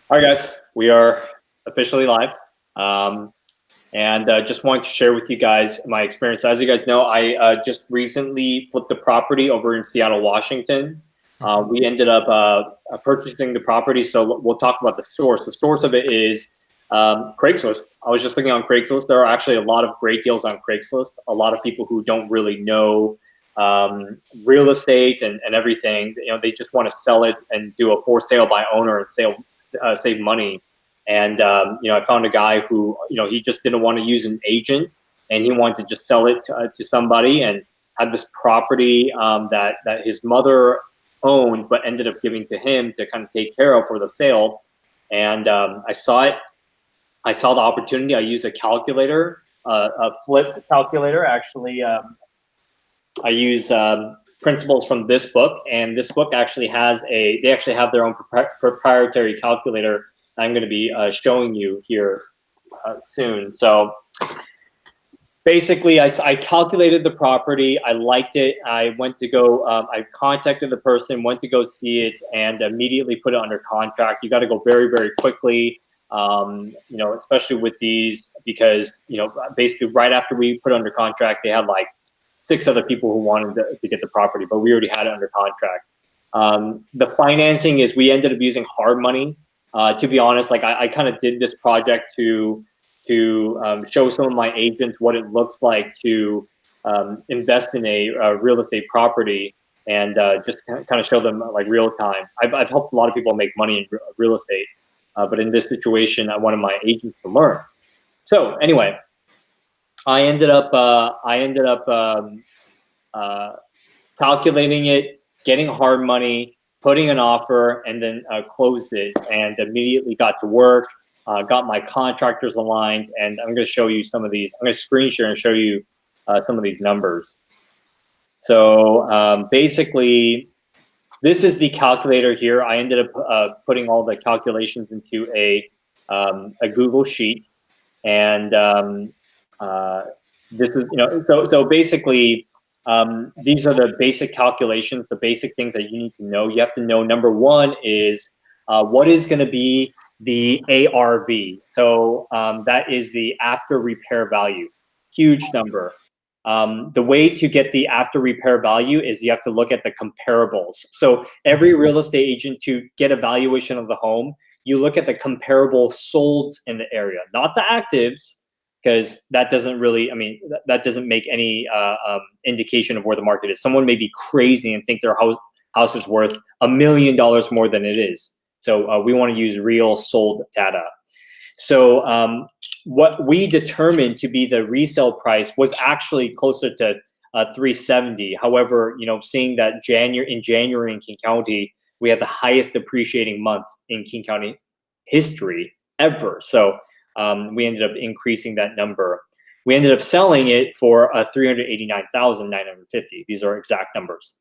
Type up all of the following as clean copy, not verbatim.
All right, guys, we are officially live. And just wanted to share with you guys my experience. As you guys know, I just recently flipped a property over in Seattle, Washington. We ended up purchasing the property, so we'll talk about the source. The source of it is Craigslist. I was just looking on Craigslist. There are actually a lot of great deals on Craigslist. A lot of people who don't really know real estate and everything, they just want to sell it and do a for sale by owner and save money. And I found a guy who he just didn't want to use an agent, and he wanted to just sell it to somebody, and had this property that his mother owned, but ended up giving to him to kind of take care of for the sale. And I saw it. I saw the opportunity. I used a calculator, a flip calculator. Actually, I use principles from this book, and this book actually has they actually have their own proprietary calculator I'm going to be showing you here soon. So basically, I calculated the property. I liked it. I went to go, I contacted the person, went to go see it, and immediately put it under contract. You got to go very, very quickly, especially with these, because, basically right after we put it under contract, they had like 6 other people who wanted to get the property, but we already had it under contract. The financing is, we ended up using hard money. To be honest, like I kind of did this project to show some of my agents what it looks like to invest in a real estate property, and just kind of show them like real time. I've helped a lot of people make money in real estate, but in this situation, I wanted my agents to learn. So anyway, I ended up calculating it, getting hard money, putting an offer, and then closed it, and immediately got to work, got my contractors aligned, and I'm going to show you some of these. I'm going to screen share and show you some of these numbers. So basically, this is the calculator here. I ended up putting all the calculations into a Google sheet, and this is, so basically, these are the basic calculations, the basic things that you need to know. You have to know, number one is what is going to be the ARV. So that is the after repair value. Huge number. The way to get the after repair value is you have to look at the comparables. So every real estate agent, to get a valuation of the home, you look at the comparable solds in the area, not the actives, because that doesn't really, that doesn't make any indication of where the market is. Someone may be crazy and think their house is worth $1 million more than it is. So we want to use real sold data. So what we determined to be the resale price was actually closer to 370. However, seeing that in January in King County, we had the highest appreciating month in King County history ever. So we ended up increasing that number. We ended up selling it for $389,950. These are exact numbers.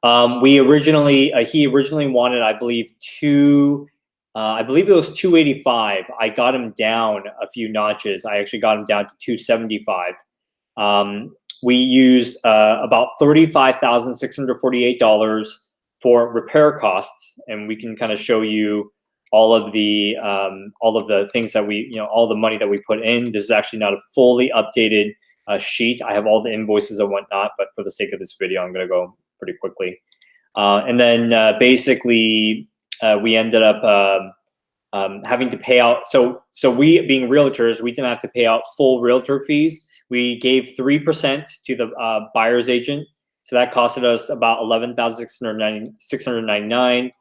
He originally wanted, I believe, I believe it was 285. I got him down a few notches. I actually got him down to 275. We used about $35,648 for repair costs, and we can kind of show you all of the things that we, all the money that we put in. This is actually not a fully updated sheet. I have all the invoices and whatnot, but for the sake of this video, I'm going to go pretty quickly. And then basically, we ended up having to pay out. So we, being realtors, we didn't have to pay out full realtor fees. We gave 3% to the buyer's agent. So that costed us about $11,699.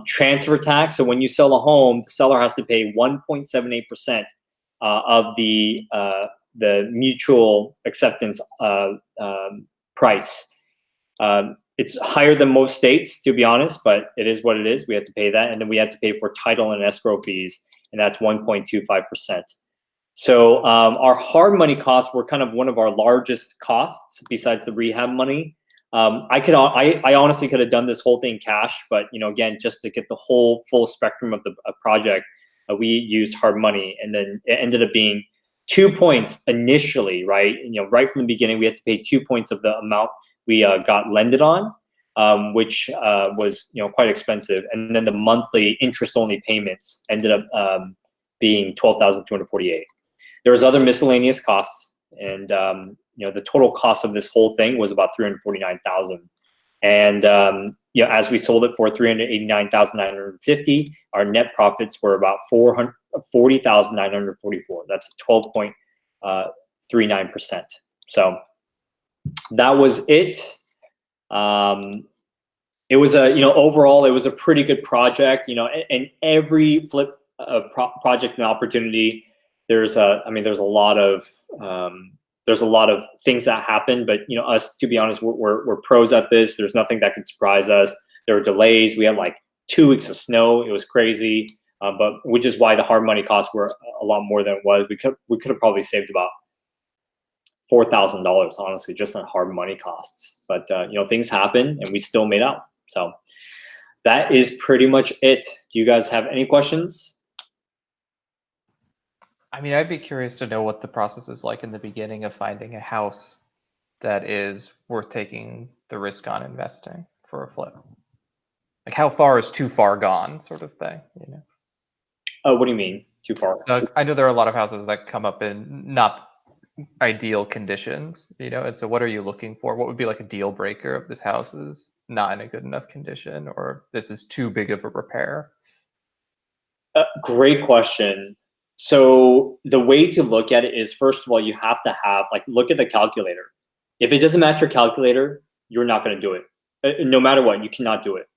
Transfer tax. So when you sell a home, the seller has to pay 1.78% of the mutual acceptance price. It's higher than most states, to be honest, but it is what it is. We have to pay that, and then we have to pay for title and escrow fees, and that's 1.25%. So our hard money costs were kind of one of our largest costs besides the rehab money. I honestly could have done this whole thing cash, but again, just to get the whole full spectrum of the project, we used hard money, and then it ended up being 2 points initially, right? Right from the beginning, we had to pay 2 points of the amount we got lended on. which was quite expensive, and then the monthly interest-only payments ended up being $12,248. There was other miscellaneous costs, and the total cost of this whole thing was about $349,000. And as we sold it for $389,950, our net profits were about $40,944. That's 12.39%. So that was it. It was overall it was a pretty good project. And every flip project and opportunity, there's a lot of things that happen, but us, to be honest, we're pros at this. There's nothing that can surprise us. There were delays. We had like 2 weeks of snow. It was crazy, but which is why the hard money costs were a lot more than it was. We could have probably saved about $4,000, honestly, just on hard money costs. But things happen, and we still made out. So that is pretty much it. Do you guys have any questions? I mean, I'd be curious to know what the process is like in the beginning of finding a house that is worth taking the risk on investing for a flip. Like, how far is too far gone, sort of thing, Oh, what do you mean, too far? So I know there are a lot of houses that come up in not ideal conditions, and so what are you looking for? What would be like a deal breaker if this house is not in a good enough condition, or this is too big of a repair? Great question. So the way to look at it is, first of all, you have to have look at the calculator. If it doesn't match your calculator, you're not going to do it. No matter what, you cannot do it.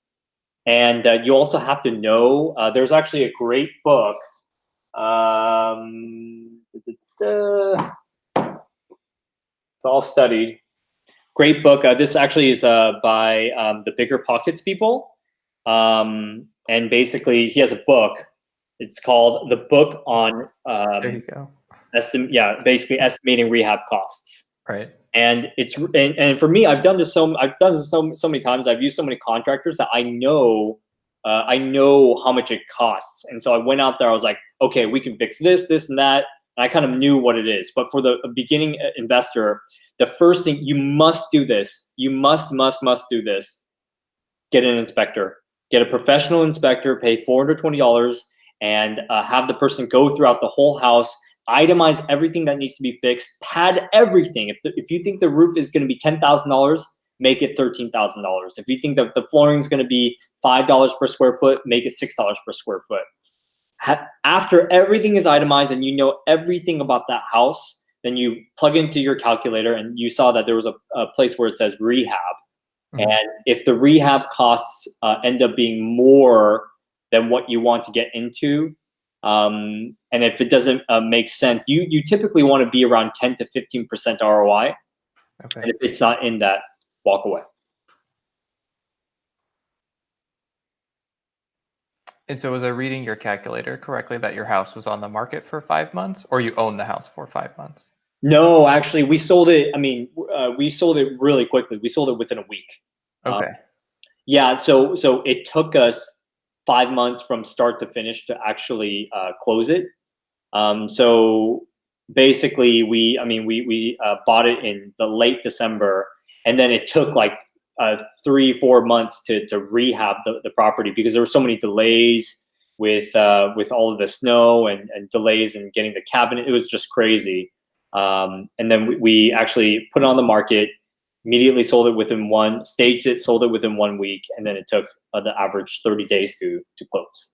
And you also have to know, there's actually a great book. It's all studied. Great book. This actually is by the Bigger Pockets people. And basically, he has a book. It's called The Book on There you go. Basically estimating rehab costs. Right. And and for me, I've done this so many times. I've used so many contractors that I know how much it costs. And so I went out there. I was like, okay, we can fix this, this, and that. And I kind of knew what it is. But for the beginning investor, the first thing, you must do this. You must do this. Get an inspector. Get a professional inspector. Pay $420 and have the person go throughout the whole house. Itemize everything that needs to be fixed. Pad everything. If you think the roof is going to be $10,000, make it $13,000. If you think that the flooring is going to be $5 per square foot, make it $6 per square foot. After everything is itemized and you know everything about that house, then you plug into your calculator, and you saw that there was a place where it says rehab. Mm-hmm. And if the rehab costs end up being more than what you want to get into, and if it doesn't make sense, you typically want to be around 10 to 15% ROI. Okay. And if it's not in that, walk away. And so was I reading your calculator correctly that your house was on the market for 5 months, or you owned the house for 5 months? No, actually, we sold it. I mean, we sold it really quickly. We sold it within a week. Okay. So it took us 5 months from start to finish to actually close it. So basically, we bought it in the late December, and then it took 3-4 months to rehab the property, because there were so many delays with all of the snow and delays in getting the cabinet. It was just crazy. And then we actually put it on the market, immediately sold it within staged it, sold it within 1 week, and then it took the average 30 days to close.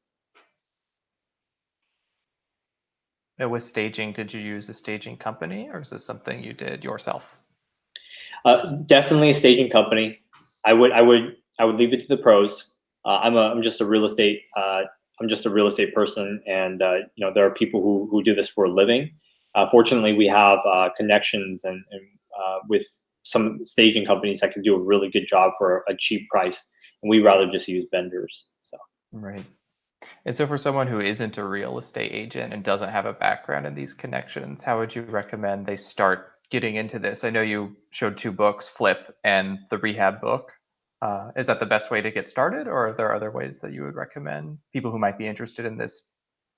And with staging, did you use a staging company, or is this something you did yourself? Definitely a staging company. I would leave it to the pros. I'm just a real estate person, and there are people who do this for a living. Fortunately, we have connections and with some staging companies that can do a really good job for a cheap price, and we rather just use vendors. So. Right. And so for someone who isn't a real estate agent and doesn't have a background in these connections, how would you recommend they start getting into this? I know you showed 2 books, Flip and the Rehab book. Is that the best way to get started, or are there other ways that you would recommend people who might be interested in this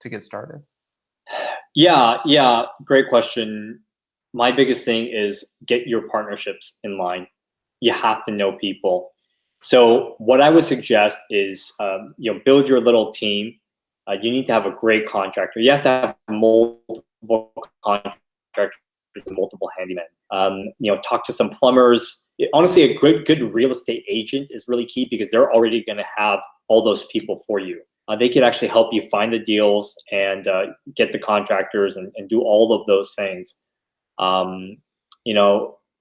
to get started? Yeah, great question. My biggest thing is get your partnerships in line. You have to know people. So what I would suggest is, build your little team. You need to have a great contractor. You have to have multiple contractors, multiple handymen. Talk to some plumbers. Honestly, a good real estate agent is really key because they're already going to have all those people for you. They could actually help you find the deals and get the contractors and do all of those things. Um,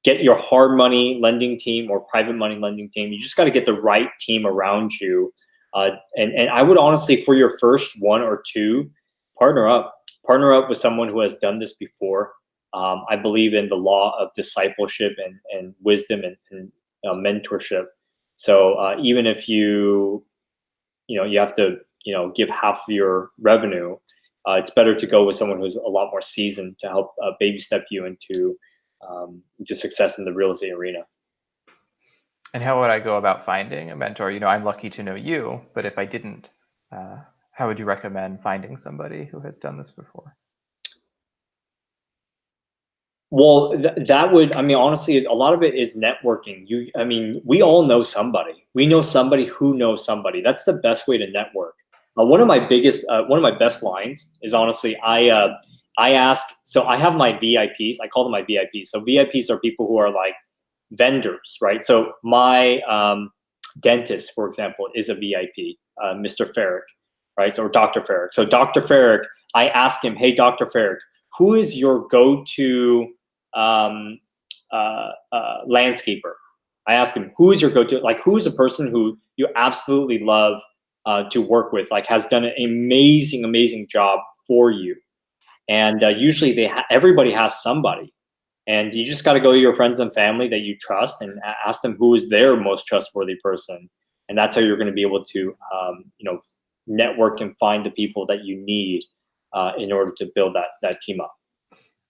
get your hard money lending team or private money lending team. You just got to get the right team around you. And I would honestly, for your first one or two, partner up. Partner up with someone who has done this before. I believe in the law of discipleship and wisdom and mentorship. So even if you have to give half of your revenue, it's better to go with someone who's a lot more seasoned to help baby step you into success in the real estate arena. And how would I go about finding a mentor? I'm lucky to know you, but if I didn't, how would you recommend finding somebody who has done this before? Well, that would, honestly, a lot of it is networking. We all know somebody. We know somebody who knows somebody. That's the best way to network. One of my best lines is honestly, I ask. So I have my VIPs. I call them my VIPs. So VIPs are people who are like vendors, right? So my dentist, for example, is a VIP, Mr. Farrick, right? So or Dr. Farrick. So Dr. Farrick, I ask him, hey, Dr. Farrick, who is your go-to landscaper? I ask him, who is your go-to? Like, who is a person who you absolutely love to work with? Like, has done an amazing job for you? And usually, everybody has somebody, and you just got to go to your friends and family that you trust and ask them who is their most trustworthy person, and that's how you're going to be able to, network and find the people that you need in order to build that team up.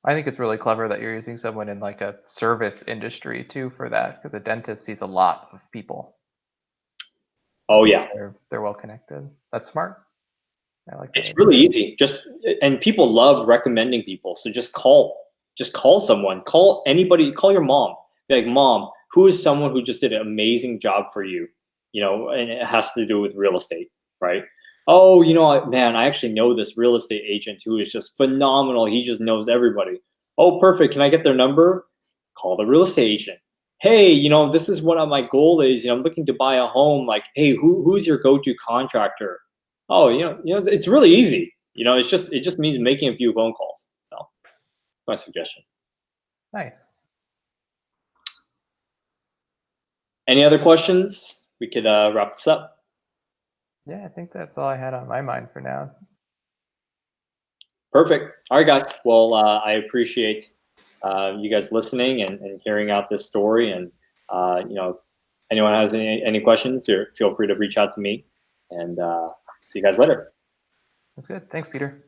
I think it's really clever that you're using someone in like a service industry too for that, because a dentist sees a lot of people. Oh yeah, They're well connected. That's smart. I like that it's idea. really easy. And people love recommending people. So just call someone, call anybody, call your mom. Be like, Mom, who is someone who just did an amazing job for you? And it has to do with real estate, right? Oh, man, I actually know this real estate agent who is just phenomenal. He just knows everybody. Oh, perfect. Can I get their number? Call the real estate agent. Hey, this is what my goal is. I'm looking to buy a home. Like, hey, who's your go-to contractor? Oh, it's really easy. It just means making a few phone calls. So, my suggestion. Nice. Any other questions? We could wrap this up. Yeah, I think that's all I had on my mind for now. Perfect. All right, guys. Well, I appreciate you guys listening and hearing out this story. And anyone has any questions, feel free to reach out to me. And see you guys later. That's good. Thanks, Peter.